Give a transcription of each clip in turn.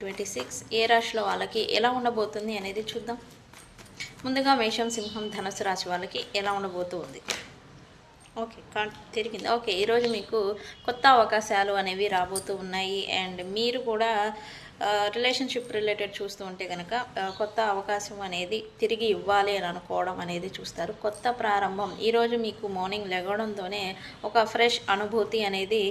26 ఏ రాశిలో వాళ్ళకి ఎలా ఉండబోతుంది అనేది చూద్దాం. ముందుగా మేషం, సింహం, ధనుసు రాశి వాళ్ళకి ఎలా ఉండబోతుంది. ఓకే, తిరిగింది. ఓకే, ఈరోజు మీకు కొత్త అవకాశాలు అనేవి రాబోతూ ఉన్నాయి. అండ్ మీరు కూడా రిలేషన్షిప్ రిలేటెడ్ చూస్తూ ఉంటే కనుక కొత్త అవకాశం అనేది తిరిగి ఇవ్వాలి అని అనుకోవడం అనేది చూస్తారు. కొత్త ప్రారంభం ఈరోజు మీకు మార్నింగ్ లెగవడంతోనే ఒక ఫ్రెష్ అనుభూతి అనేది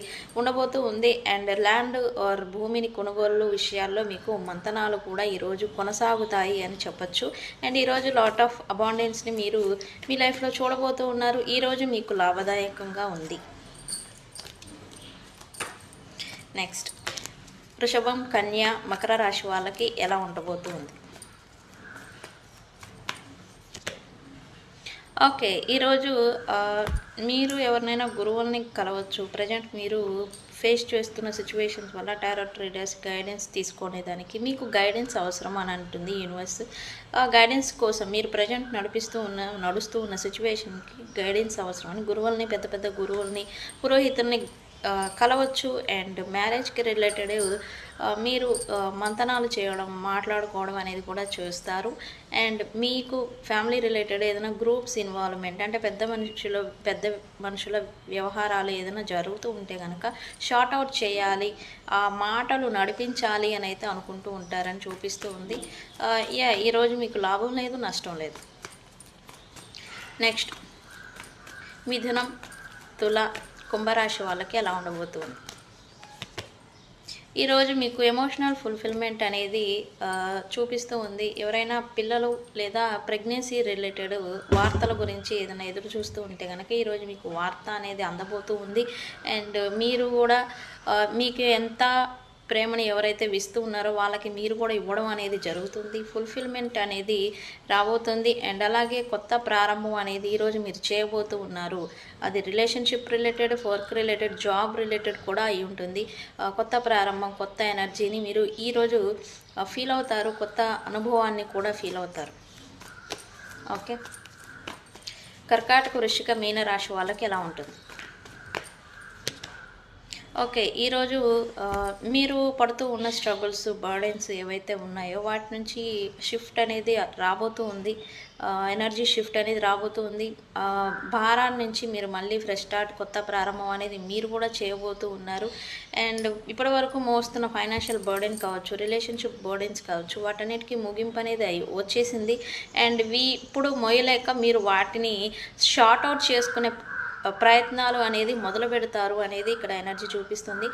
ఉండబోతూ ఉంది. అండ్ ల్యాండ్ ఆర్ భూమిని కొనుగోలు విషయాల్లో మీకు మంతనాలు కూడా ఈరోజు కొనసాగుతాయి అని చెప్పచ్చు. అండ్ ఈరోజు లాట్ ఆఫ్ అబాండెన్స్ని మీరు మీ లైఫ్లో చూడబోతూ ఉన్నారు. ఈరోజు మీకు లాభదాయకంగా ఉంది. నెక్స్ట్ వృషభం, కన్య, మకర రాశి వాళ్ళకి ఎలా ఉండబోతుంది. ఓకే, ఈరోజు మీరు ఎవరినైనా గురువుల్ని కలవచ్చు. ప్రజెంట్ మీరు ఫేస్ చేస్తున్న సిచ్యువేషన్స్ వల్ల టారోట్ రీడర్స్ గైడెన్స్ తీసుకునేదానికి మీకు గైడెన్స్ అవసరం అని అంటుంది యూనివర్స్. గైడెన్స్ కోసం మీరు ప్రజెంట్ నడుస్తూ ఉన్న సిచ్యువేషన్కి గైడెన్స్ అవసరం అని గురువుల్ని, పెద్ద పెద్ద గురువుల్ని, పురోహితుల్ని కలవచ్చు. అండ్ మ్యారేజ్కి రిలేటెడ్ మీరు మంతనాలు చేయడం, మాట్లాడుకోవడం అనేది కూడా చేస్తారు. అండ్ మీకు ఫ్యామిలీ రిలేటెడ్ ఏదైనా గ్రూప్స్ ఇన్వాల్వ్మెంట్ అంటే పెద్ద మనుషుల వ్యవహారాలు ఏదైనా జరుగుతూ ఉంటే కనుక షార్ట్ అవుట్ చేయాలి, ఆ మాటలు నడిపించాలి అని అయితే అనుకుంటూ ఉంటారని చూపిస్తూ ఉంది. ఈరోజు మీకు లాభం లేదు, నష్టం లేదు. నెక్స్ట్ మిథునం, తుల, కుంభరాశి వాళ్ళకి ఎలా ఉండబోతుంది. ఈరోజు మీకు ఎమోషనల్ ఫుల్ఫిల్మెంట్ అనేది చూపిస్తూ ఉంది. ఎవరైనా పిల్లలు లేదా ప్రెగ్నెన్సీ రిలేటెడ్ వార్తల గురించి ఏదైనా ఎదురు చూస్తూ ఉంటే కనుక ఈరోజు మీకు వార్త అనేది అందబోతూ ఉంది. అండ్ మీరు కూడా మీకు ఎంత ప్రేమను ఎవరైతే ఇస్తూ ఉన్నారో వాళ్ళకి మీరు కూడా ఇవ్వడం అనేది జరుగుతుంది. ఫుల్ఫిల్మెంట్ అనేది రాబోతుంది. అండ్ అలాగే కొత్త ప్రారంభం అనేది ఈరోజు మీరు చేయబోతూ ఉన్నారు. అది relationship related, work related, job related కూడా అయి ఉంటుంది. కొత్త ప్రారంభం, కొత్త ఎనర్జీని మీరు ఈరోజు ఫీల్ అవుతారు. కొత్త అనుభవాన్ని కూడా ఫీల్ అవుతారు. ఓకే, కర్కాటక, వృశ్చిక, మీన రాశి వాళ్ళకి ఎలా ఉంటుంది. ఓకే, ఈరోజు మీరు పడుతూ ఉన్న స్ట్రగుల్స్, బర్డెన్స్ ఏవైతే ఉన్నాయో వాటి నుంచి షిఫ్ట్ అనేది రాబోతూ ఉంది. ఎనర్జీ షిఫ్ట్ అనేది రాబోతూ ఉంది. భారాన్ని నుంచి మీరు మళ్ళీ ఫ్రెష్ స్టార్ట్, కొత్త ప్రారంభం అనేది మీరు కూడా చేయబోతూ ఉన్నారు. అండ్ ఇప్పటి వరకు మోస్తున్న ఫైనాన్షియల్ బర్డెన్ కావచ్చు, రిలేషన్షిప్ బర్డెన్స్ కావచ్చు, వాటన్నిటికీ ముగింపు అనేది వచ్చేసింది. అండ్ ఇప్పుడు మోయలేక మీరు వాటిని షార్ట్ అవుట్ చేసుకునే ప్రయత్నాలు అనేది మొదలు పెడతారు అనేది ఇక్కడ ఎనర్జీ చూపిస్తుంది.